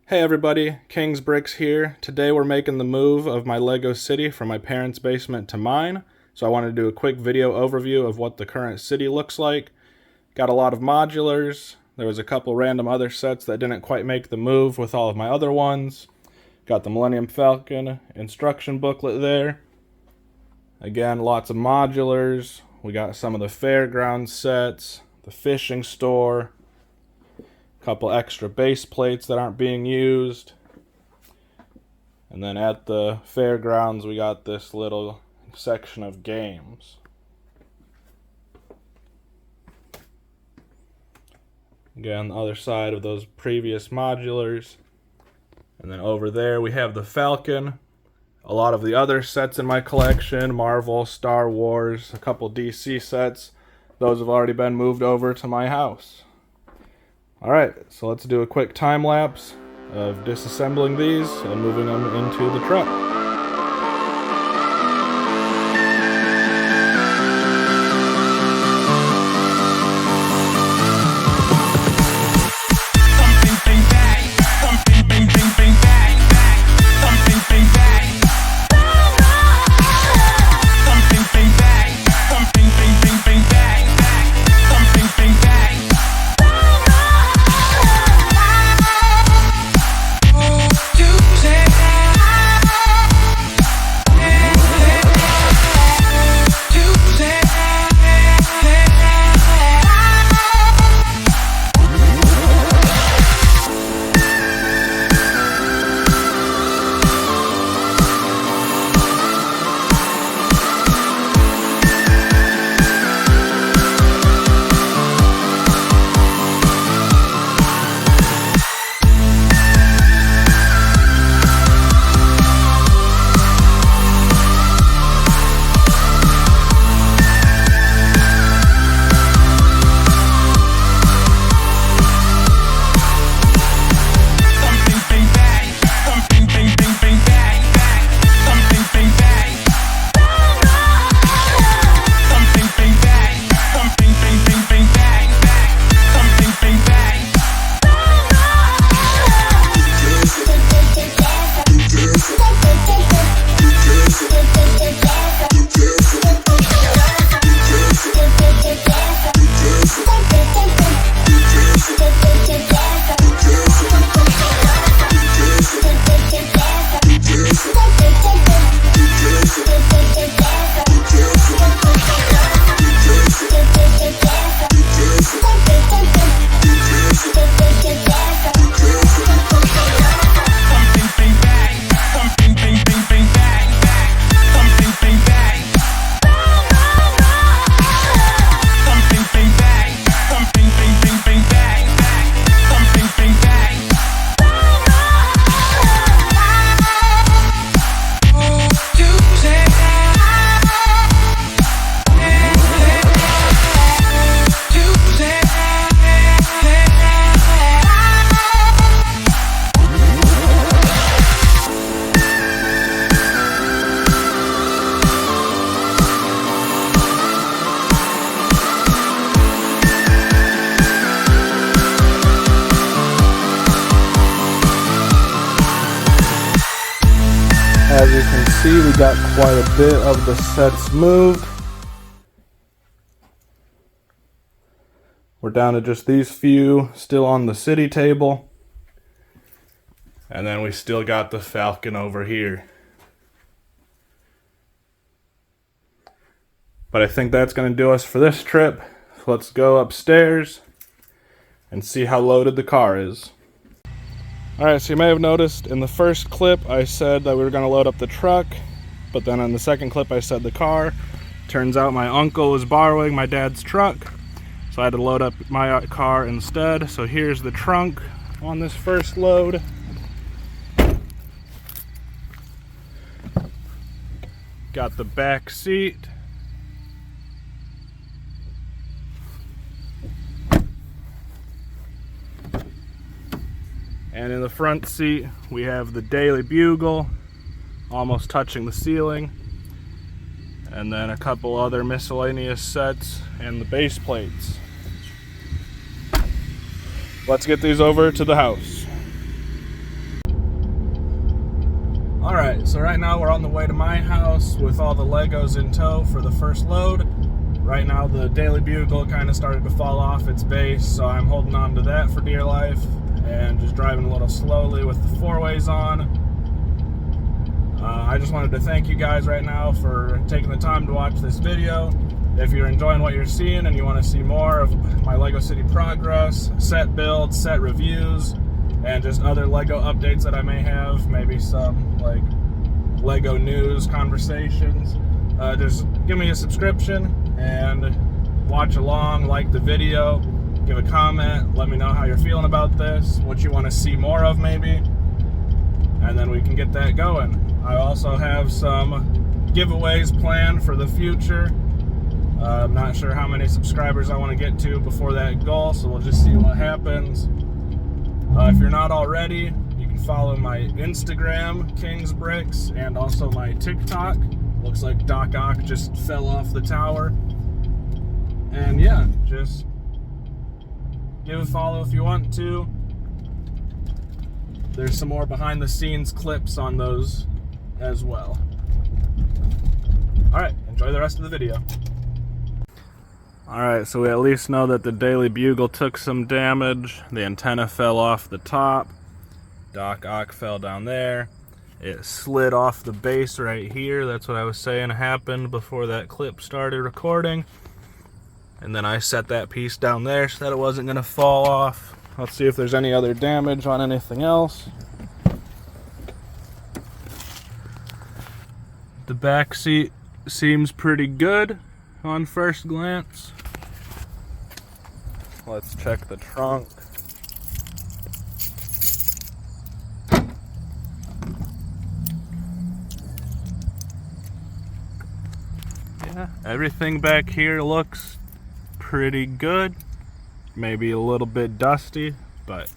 Hey everybody, King's Bricks here. Today we're making the move of my Lego city from my parents' basement to mine. So I wanted to do a quick video overview of what the current city looks like. Got a lot of modulars. There was a couple random other sets that didn't quite make the move with all of my other ones. Got the Millennium Falcon instruction booklet there. Again, lots of modulars. We got some of the fairground sets, the fishing store, couple extra base plates that aren't being used. And then at the fairgrounds we got this little section of games. Again, the other side of those previous modulars. And then over there we have the Falcon. A lot of the other sets in my collection, Marvel, Star Wars, a couple DC sets. Those have already been moved over to my house. Alright, so let's do a quick time lapse of disassembling these and moving them into the truck. As you can see, we got quite a bit of the sets moved. We're down to just these few still on the city table. And then we still got the Falcon over here. But I think that's going to do us for this trip. So let's go upstairs and see how loaded the car is. Alright, so you may have noticed in the first clip I said that we were going to load up the truck, but then in the second clip I said the car. Turns out my uncle was borrowing my dad's truck, so I had to load up my car instead. So here's the trunk on this first load. Got the back seat. And in the front seat, we have the Daily Bugle, almost touching the ceiling. And then a couple other miscellaneous sets and the base plates. Let's get these over to the house. Alright, so right now we're on the way to my house with all the Legos in tow for the first load. Right now the Daily Bugle kind of started to fall off its base, so I'm holding on to that for dear life and just driving a little slowly with the four-ways on. I just wanted to thank you guys right now for taking the time to watch this video. If you're enjoying what you're seeing and you want to see more of my Lego City progress, set builds, set reviews, and just other Lego updates that I may have, maybe some like Lego news conversations, just give me a subscription and watch along, like the video, give a comment, let me know how you're feeling about this, what you want to see more of maybe, and then we can get that going. I also have some giveaways planned for the future. I'm not sure how many subscribers I want to get to before that goal, so we'll just see what happens. If you're not already, you can follow my Instagram, Kings Bricks, and also my TikTok. Looks like Doc Ock just fell off the tower. And yeah, just give a follow if you want to. There's some more behind the scenes clips on those as well. Alright, enjoy the rest of the video. Alright, so we at least know that the Daily Bugle took some damage. The antenna fell off the top. Doc Ock fell down there. It slid off the base right here. That's what I was saying happened before that clip started recording. And then I set that piece down there so that it wasn't going to fall off. Let's see if there's any other damage on anything else. The back seat seems pretty good on first glance. Let's check the trunk. Yeah, everything back here looks pretty good. Maybe a little bit dusty, but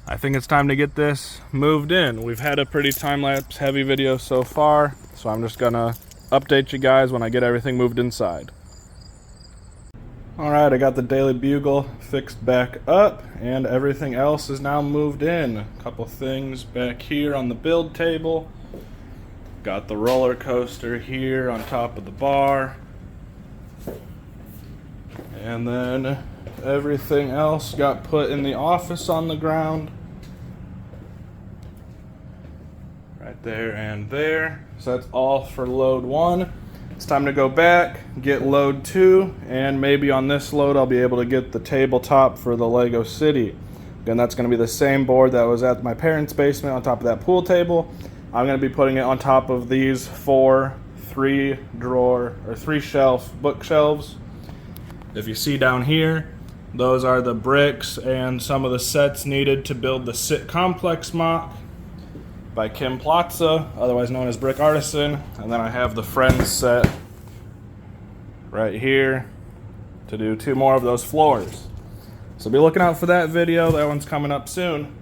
I think it's time to get this moved in. We've had a pretty time-lapse heavy video so far, so I'm just gonna update you guys when I get everything moved inside. Alright, I got the Daily Bugle fixed back up and everything else is now moved in. A couple things back here on the build table. Got the roller coaster here on top of the bar. And then everything else got put in the office on the ground. Right there and there. So that's all for load 1. It's time to go back, get load 2, and maybe on this load I'll be able to get the tabletop for the Lego City. Again, that's going to be the same board that was at my parents' basement on top of that pool table. I'm going to be putting it on top of these 4 3-shelf bookshelves. If you see down here, those are the bricks and some of the sets needed to build the Sit Complex mock by Kim Plaza, otherwise known as Brick Artisan. And then I have the Friends set right here to do 2 more of those floors. So be looking out for that video. That one's coming up soon.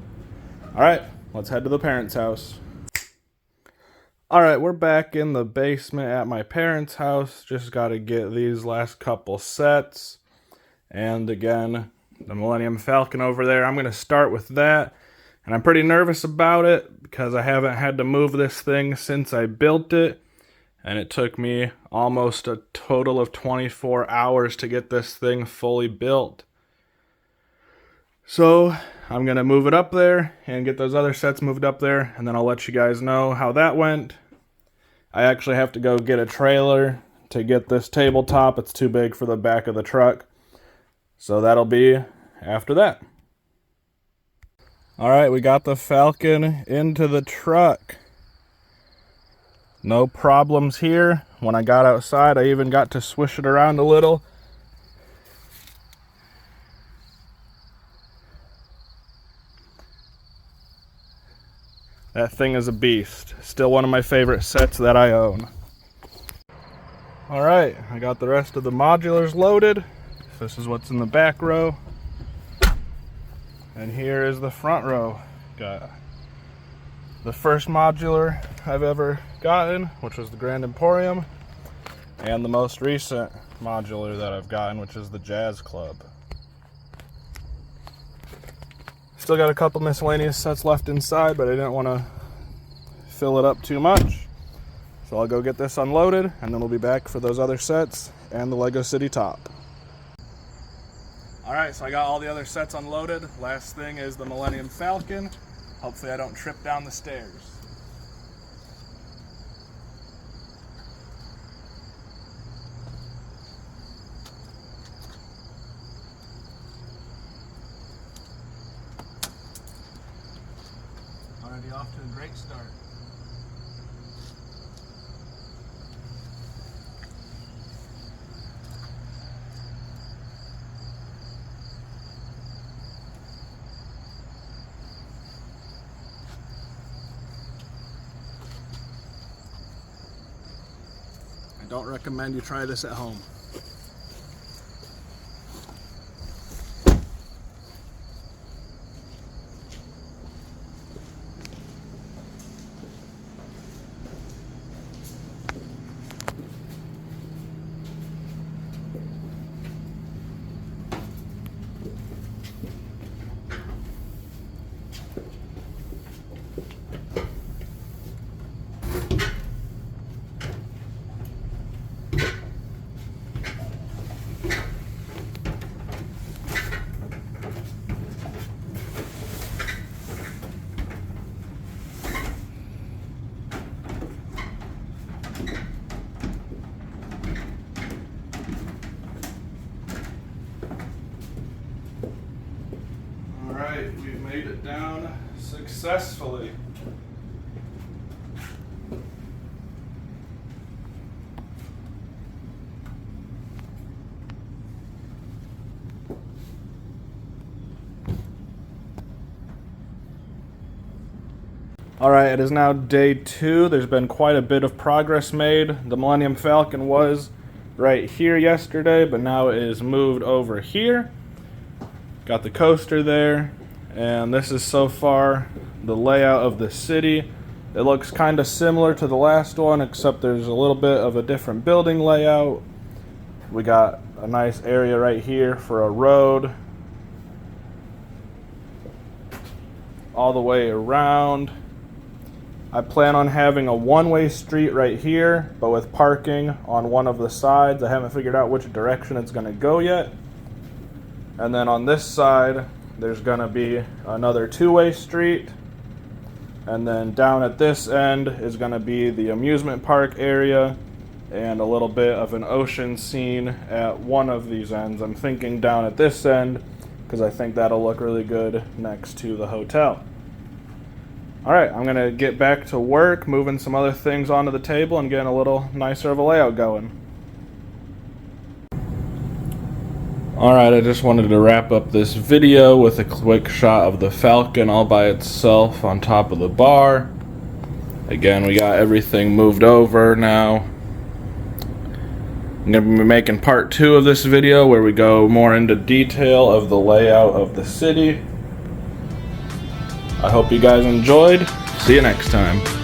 Alright, let's head to the parents' house. Alright, we're back in the basement at my parents' house. Just got to get these last couple sets. And again, the Millennium Falcon over there. I'm going to start with that. And I'm pretty nervous about it because I haven't had to move this thing since I built it. And it took me almost a total of 24 hours to get this thing fully built. So I'm going to move it up there and get those other sets moved up there. And then I'll let you guys know how that went. I actually have to go get a trailer to get this tabletop. It's too big for the back of the truck. So that'll be after that. Alright, we got the Falcon into the truck. No problems here. When I got outside, I even got to swish it around a little. That thing is a beast. Still one of my favorite sets that I own. Alright, I got the rest of the modulars loaded. This is what's in the back row. And here is the front row. Got the first modular I've ever gotten, which was the Grand Emporium, and the most recent modular that I've gotten, which is the Jazz Club. Still got a couple miscellaneous sets left inside, but I didn't want to fill it up too much. So I'll go get this unloaded, and then we'll be back for those other sets and the Lego City top. All right, so I got all the other sets unloaded. Last thing is the Millennium Falcon. Hopefully I don't trip down the stairs. Already off to a great start. I don't recommend you try this at home. Alright, we've made it down successfully. Alright, it is now day 2. There's been quite a bit of progress made. The Millennium Falcon was right here yesterday, but now it is moved over here. Got the coaster there, and this is so far the layout of the city. It looks kind of similar to the last one, except there's a little bit of a different building layout. We got a nice area right here for a road all the way around. I plan on having a one-way street right here, but with parking on one of the sides. I haven't figured out which direction it's going to go yet. And then on this side, there's going to be another two-way street. And then down at this end is going to be the amusement park area and a little bit of an ocean scene at one of these ends. I'm thinking down at this end because I think that'll look really good next to the hotel. Alright, I'm going to get back to work, moving some other things onto the table and getting a little nicer of a layout going. Alright, I just wanted to wrap up this video with a quick shot of the Falcon all by itself on top of the bar. Again, we got everything moved over now. I'm going to be making part 2 of this video where we go more into detail of the layout of the city. I hope you guys enjoyed. See you next time.